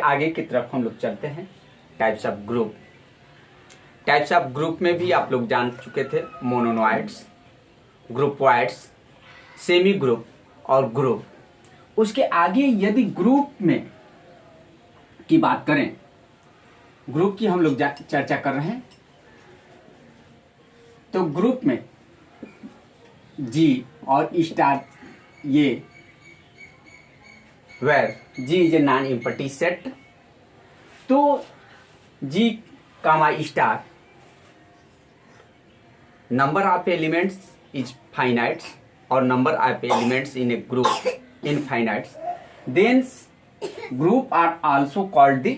आगे की तरफ हम लोग चलते हैं। Types of group. Types of group में भी आप लोग जान चुके थे, मोनोनॉइड्स, ग्रुपॉइड्स, सेमी ग्रुप और ग्रुप। उसके आगे यदि ग्रुप में की बात करें, ग्रुप की हम लोग चर्चा कर रहे हैं, तो ग्रुप में जी और स्टार, ये where G is a non empty set, तो G comma star number of elements is finite or number of elements in a group infinite, then group are also called the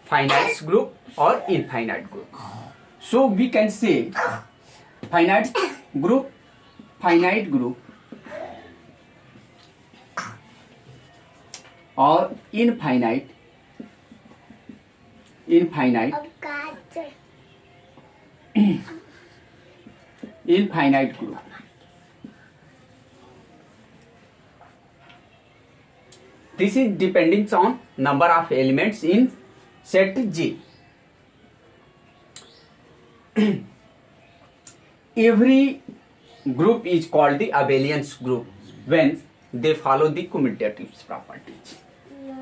finite group or infinite group. So we can say finite group, or infinite infinite group. This is depending on number of elements in set G. Every group is called the abelian group when they follow the commutative properties.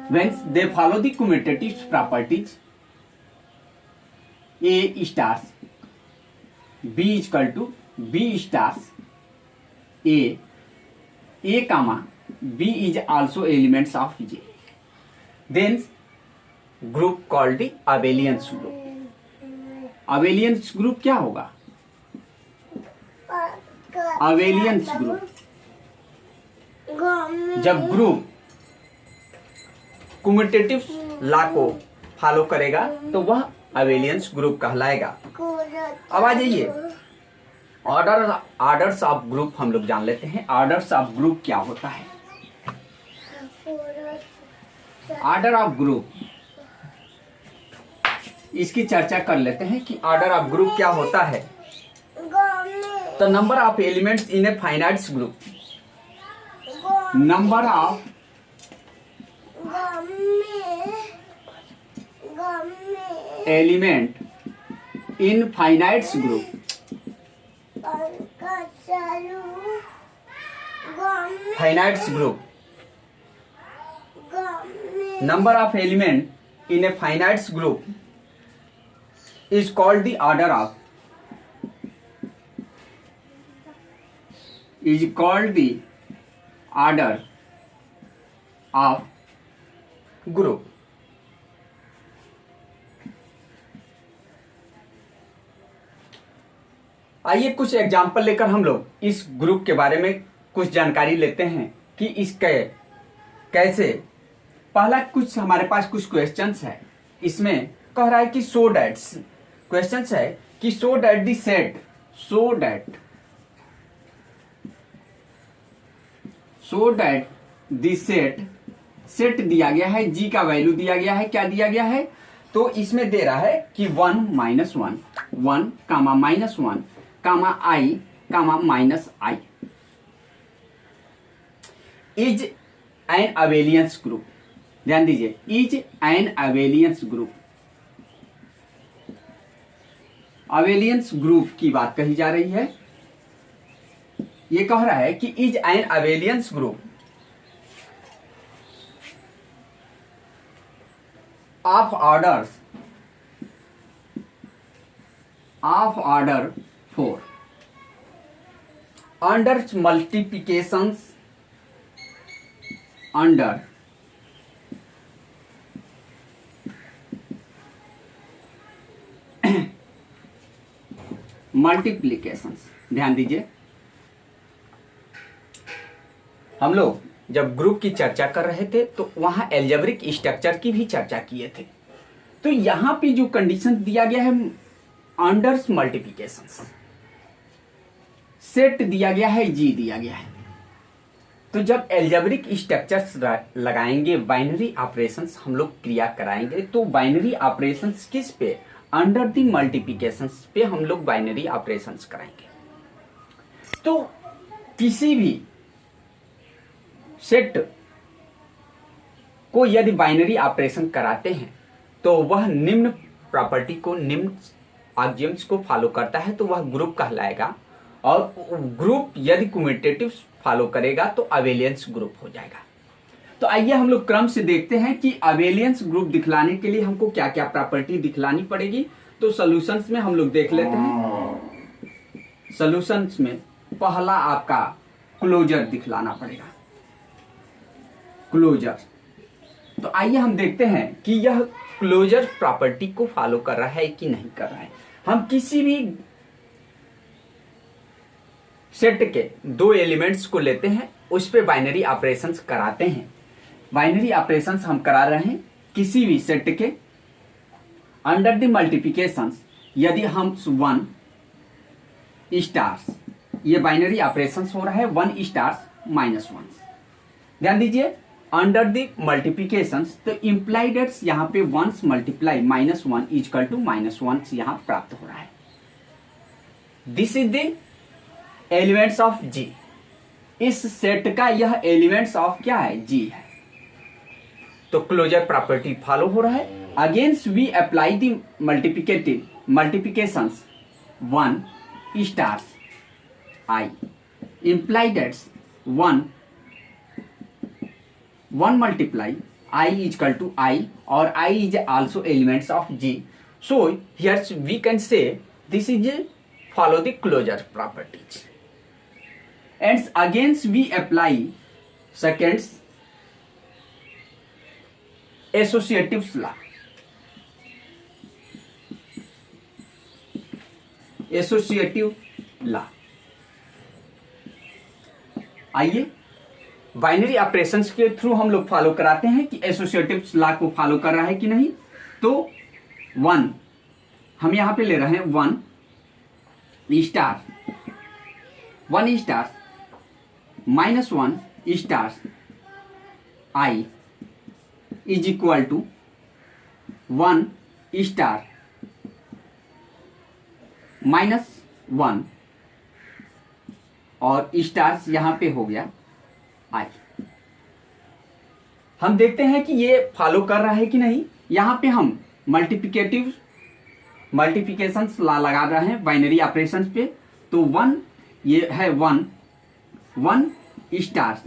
When they follow the commutative properties, A stars B is equal to B stars A comma B is also elements of J. Then group called the abelian group. abelian group क्या होगा? abelian group जब group commutative law को follow करेगा तो वह abelian group कहलाएगा। अब आ जाइए, ऑर्डर्स ऑफ ग्रुप हम लोग जान लेते हैं। ऑर्डर्स ऑफ ग्रुप क्या होता है? ऑर्डर ऑफ ग्रुप, इसकी चर्चा कर लेते हैं कि ऑर्डर ऑफ ग्रुप क्या होता है। तो number of elements in a finite group, number of element in finite group, finite group, number of element in a finite group is called the order of, is called the order of group. आइए कुछ example लेकर हम लोग इस group के बारे में कुछ जानकारी लेते हैं कि इसके कैसे। पहला कुछ हमारे पास कुछ क्वेश्चंस है, इसमें कह रहा है कि सो डैट, क्वेश्चंस है कि so that the set, so that the set दिया गया है, जी का वैल्यू दिया गया है, क्या दिया गया है? तो इसमें दे रहा है कि 1 -1 1 comma -1 comma I comma -I is an abelian group. ध्यान दीजिए, is an abelian group. abelian group की बात कही जा रही है। ये कह रहा है कि is an abelian group of order 4 under multiplications, under multiplications. ध्यान दीजिए, हम लोग जब ग्रुप की चर्चा कर रहे थे तो वहां एल्जेब्रिक स्ट्रक्चर की भी चर्चा किए थे। तो यहां पे जो कंडीशन दिया गया है, अंडर मल्टीप्लिकेशंस, सेट दिया गया है, जी दिया गया है। तो जब एल्जेब्रिक स्ट्रक्चर्स लगाएंगे, बाइनरी ऑपरेशंस हम लोग क्रिया कराएंगे, तो बाइनरी ऑपरेशंस किस पे? अंडर द मल्टीप्लिकेशंस पे हम लोग बाइनरी ऑपरेशंस कराएंगे। तो किसी भी सेट को यदि बाइनरी ऑपरेशन कराते हैं तो वह निम्न प्रॉपर्टी को, निम्न एक्सियम्स को फॉलो करता है तो वह ग्रुप कहलाएगा, और ग्रुप यदि कम्यूटेटिव फॉलो करेगा तो अबेलियंस ग्रुप हो जाएगा। तो आइए हम लोग क्रम से देखते हैं कि अबेलियंस ग्रुप दिखलाने के लिए हमको क्या क्या प्रॉपर्टी दिखलानी पड़ेगी। तो सॉल्यूशंस में हम लोग देख लेते हैं। सॉल्यूशंस में पहला आपका क्लोजर दिखलाना पड़ेगा, क्लोजर। तो आइए हम देखते हैं कि यह क्लोजर प्रॉपर्टी को फॉलो कर रहा है कि नहीं कर रहा है। हम किसी भी सेट के दो एलिमेंट्स को लेते हैं, उस पे बाइनरी ऑपरेशंस कराते हैं। बाइनरी ऑपरेशंस हम करा रहे हैं किसी भी सेट के अंडर द मल्टीप्लिकेशंस। यदि हम 1 स्टार्स, ये बाइनरी ऑपरेशंस हो रहा है 1 स्टार्स -1। ध्यान दीजिए, अंडर द मल्टीप्लिकेशंस तो इम्प्लाइड दैट्स यहाँ पे 1 मल्टीप्लाई -1 इक्वल टू -1 यहाँ प्राप्त हो रहा है। This is the elements of G. इस सेट का यह एलिमेंट्स ऑफ क्या है, जी है। तो क्लोजर प्रॉपर्टी फॉलो हो रहा है। Against we apply the multiplications 1 stars I imply that's 1 multiply I equal to I, or I is also elements of G. So here we can say this is follow the closure properties. And against we apply seconds associative law. Associative law. आइए binary operations के through हम लोग follow कराते हैं कि associative law को follow कर रहा है कि नहीं। तो 1 हम यहां पे ले रहे हैं 1 star -1 star I is equal to 1 star -1 और स्टार्स यहां पे हो गया आई। हम देखते हैं कि ये फॉलो कर रहा है कि नहीं। यहां पे हम मल्टीप्लिकेशंस लॉ लगा रहे हैं बाइनरी ऑपरेशंस पे। तो 1 ये है 1 स्टार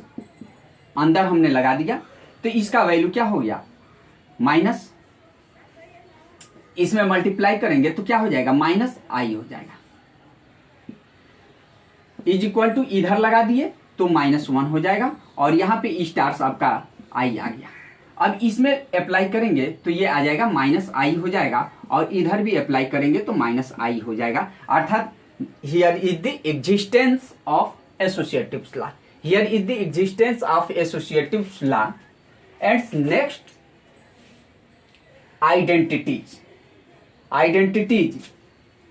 अंदर हमने लगा दिया, तो इसका वैल्यू क्या हो गया माइनस, इसमें मल्टीप्लाई करेंगे तो क्या हो जाएगा -i हो जाएगा। इज इक्वल टू इधर लगा दिए तो -1 हो जाएगा, और यहां पे स्टार्स आपका i आ गया। अब इसमें अप्लाई करेंगे तो ये आ जाएगा -i हो जाएगा, और इधर भी अप्लाई करेंगे तो -i हो जाएगा। अर्थात here is the existence of associative law, here is the existence of associative law. And next identities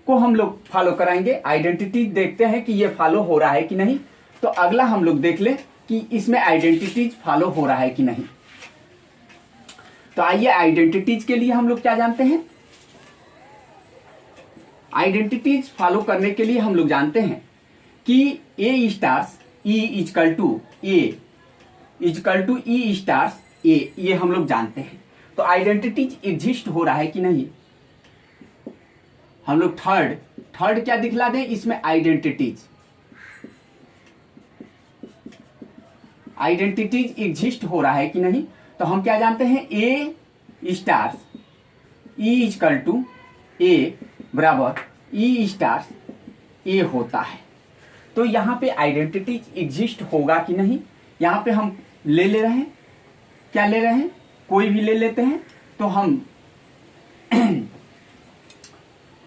को हम लोग फॉलो कराएंगे। आइडेंटिटीज देखते हैं कि ये फॉलो हो रहा है कि नहीं। तो अगला हम लोग देख ले कि इसमें आइडेंटिटीज फॉलो हो रहा है कि नहीं। तो आइए आइडेंटिटीज के लिए हम लोग क्या जानते हैं। आइडेंटिटीज फॉलो करने के लिए हम लोग जानते हैं कि a stars e equal to a stars a, ये हम लोग जानते हैं। तो आइडेंटिटीज एग्जिस्ट हो रहा है कि नहीं। हम लोग थर्ड क्या दिखला दें इसमें, आइडेंटिटीज एग्जिस्ट हो रहा है कि नहीं। तो हम क्या जानते हैं, ए स्टार्स ई इक्वल टू ए बराबर ई स्टार्स ए होता है। तो यहां पे आइडेंटिटीज एग्जिस्ट होगा कि नहीं। यहां पे हम ले रहे हैं, क्या ले रहे हैं, कोई भी ले लेते हैं। तो हम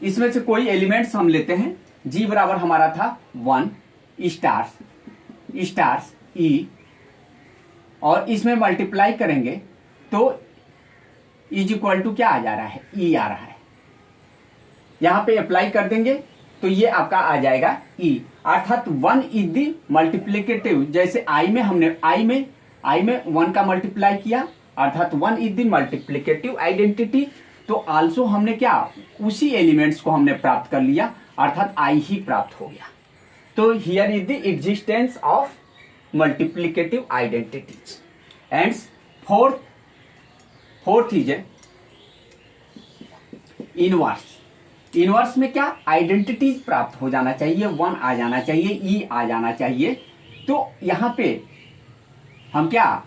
इसमें से कोई एलिमेंट्स हम लेते हैं। जी बराबर हमारा था 1 स्टार्स ई, और इसमें मल्टीप्लाई करेंगे तो इज इक्वल टू क्या आ जा रहा है, ई आ रहा है। यहां पे अप्लाई कर देंगे तो ये आपका आ जाएगा ई। अर्थात 1 इज द मल्टीप्लिकेटिव। जैसे आई में हमने आई में 1 का मल्टीप्लाई किया, अर्थात 1 इज द मल्टीप्लिकेटिव आइडेंटिटी। तो आल्सो हमने क्या, उसी एलिमेंट्स को हमने प्राप्त कर लिया, अर्थात आई ही प्राप्त हो गया। तो here is the existence of multiplicative identities. And fourth fourth is inverse. Inverse में क्या आइडेंटिटीज प्राप्त हो जाना चाहिए, 1 आ जाना चाहिए, ई आ जाना चाहिए। तो यहां पे हम क्या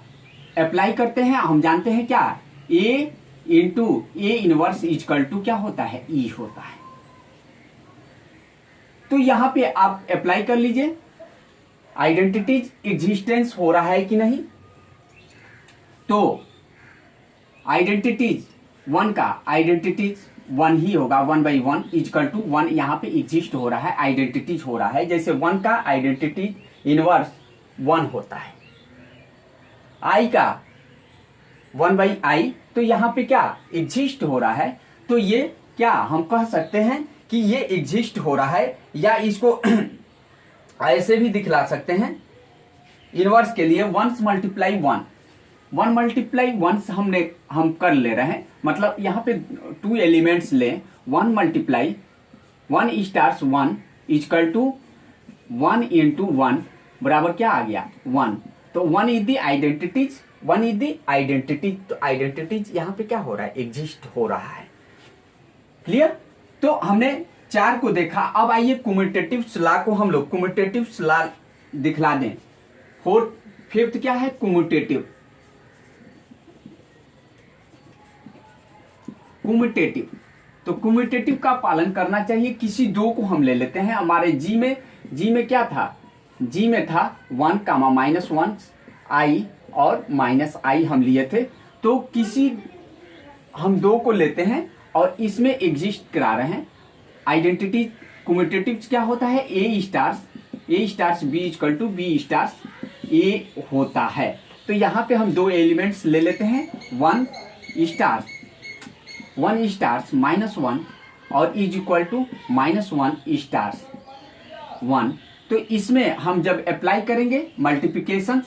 अप्लाई करते हैं, हम जानते हैं क्या a into a inverse equal to क्या होता है, ई होता है। तो यहां पे आप अप्लाई कर लीजिए, आइडेंटिटीज एग्जिस्टेंस हो रहा है कि नहीं। तो आइडेंटिटीज 1 का आइडेंटिटीज 1 ही होगा, 1/1 इजकल टू 1 यहां पे एग्जिस्ट हो रहा है, आइडेंटिटीज हो रहा है। जैसे 1 का आइडेंटिटीज इनवर्स 1 होता है, आई का 1/i, तो यहां पे क्या एग्जिस्ट हो रहा है। तो ये क्या हम कह सकते हैं कि ये एग्जिस्ट हो रहा है, या इसको ऐसे भी दिखला सकते हैं। इनवर्स के लिए 1 मल्टीप्लाई 1, 1 मल्टीप्लाई 1 हम कर ले रहे हैं, मतलब यहाँ पे 2 एलिमेंट्स ले, 1 multiply 1 stars 1 is equal to 1 into 1 बराबर क्या आ गया 1। तो 1 is the identities, 1 is the identities. तो आइडेंटिटीज यहाँ पे क्या हो रहा है, एग्जिस्ट हो रहा है। क्लियर। तो हमने 4 को देखा। अब आइए कम्यूटेटिव लॉ को हम लोग कम्यूटेटिव लॉ दिखला दें। फिफ्थ क्या है, कम्यूटेटिव। कम्यूटेटिव, तो कम्यूटेटिव का पालन करना चाहिए। किसी 2 को हम ले लेते हैं। हमारे जी में क्या था, जी में था 1 कामा -1 i और -i हम लिए थे। तो किसी हम 2 को लेते हैं और इसमें एग्जिस्ट करा रहे हैं। आइडेंटिटी कम्यूटेटिव क्या होता है, a stars b equal to b stars a होता है। तो यहाँ पे हम 2 एलिमेंट्स ले लेते हैं, 1 स्टार्स -1 और इज इक्वल टू -1 स्टार्स 1। तो इसमें हम जब अप्लाई करेंगे मल्टीप्लिकेशन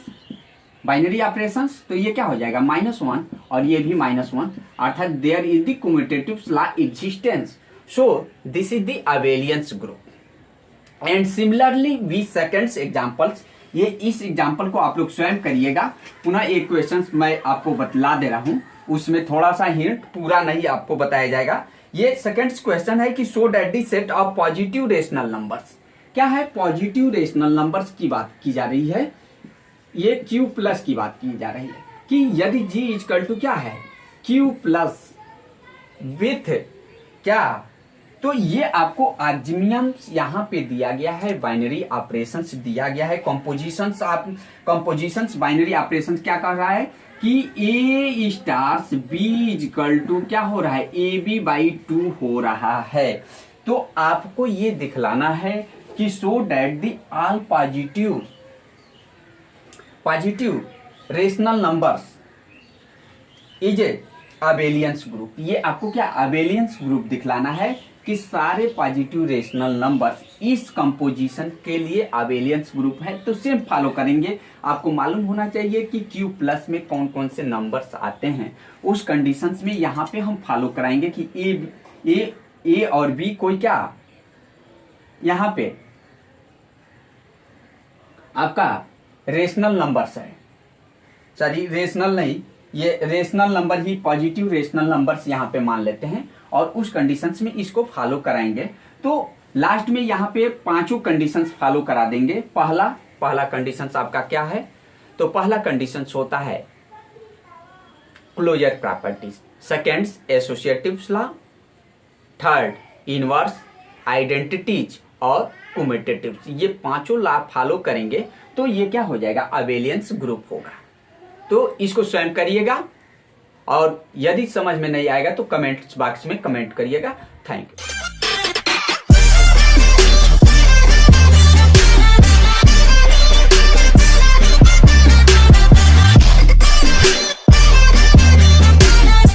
बाइनरी ऑपरेशंस, तो ये क्या हो जाएगा -1 और ये भी -1, अर्थात there is the commutative law existence. So this is the abelians group. And similarly we seconds examples, ये इस एग्जांपल को आप लोग स्वयं करिएगा। पुनः एक क्वेश्चन मैं आपको बतला दे रहा हूं, उसमें थोड़ा सा हिंट, पूरा नहीं आपको बताया जाएगा। ये सेकंड क्वेश्चन है कि show that the set of positive rational numbers, क्या है पॉजिटिव रेशनल नंबर्स की बात की जा रही है, ये Q प्लस की बात की जा रही है कि यदि G इक्वल टू क्या है Q प्लस विथ क्या, तो ये आपको आर्ग्यूमेंट्स यहाँ पे दिया गया है, बाइनरी ऑपरेशंस दिया गया है, कंपोजिशंस बाइनरी ऑपरेशंस क्या कर रहा है कि A stars B equal to क्या हो रहा है AB/2 हो रहा है। तो आपको ये दिखलाना है कि so that the all positive rational numbers is a abelians group. ये आपको क्या अबेलियंस ग्रुप दिखलाना है कि सारे पॉजिटिव रेशनल नंबर्स इस कंपोजिशन के लिए अबेलियंस ग्रुप है। तो सेम फॉलो करेंगे। आपको मालूम होना चाहिए कि Q प्लस में कौन कौन से नंबर्स आते हैं, उस कंडीशंस में यहाँ पे हम फॉलो कराएंगे कि ए और बी कोई क्या यहाँ पे आपका रेशनल नंबर्स है, सॉरी रेशनल नहीं, ये रेशनल नंबर ही पॉजिटिव रेशनल नंबर्स यहाँ पे मान लेते हैं और उस कंडीशंस में इसको फॉलो कराएंगे। तो लास्ट में यहाँ पे 5 कंडीशंस फॉलो करा देंगे। पहला कंडीशंस आपका क्या है, तो पहला कंडीशंस होता है closure properties, seconds associative law, third inverse, identities और कम्यूटेटिव। ये 5 लॉ फॉलो करेंगे तो ये क्या हो जाएगा अबेलियंस ग्रुप होगा। तो इसको स्वयं करिएगा और यदि समझ में नहीं आएगा तो कमेंट्स बॉक्स में कमेंट करिएगा। Thank you.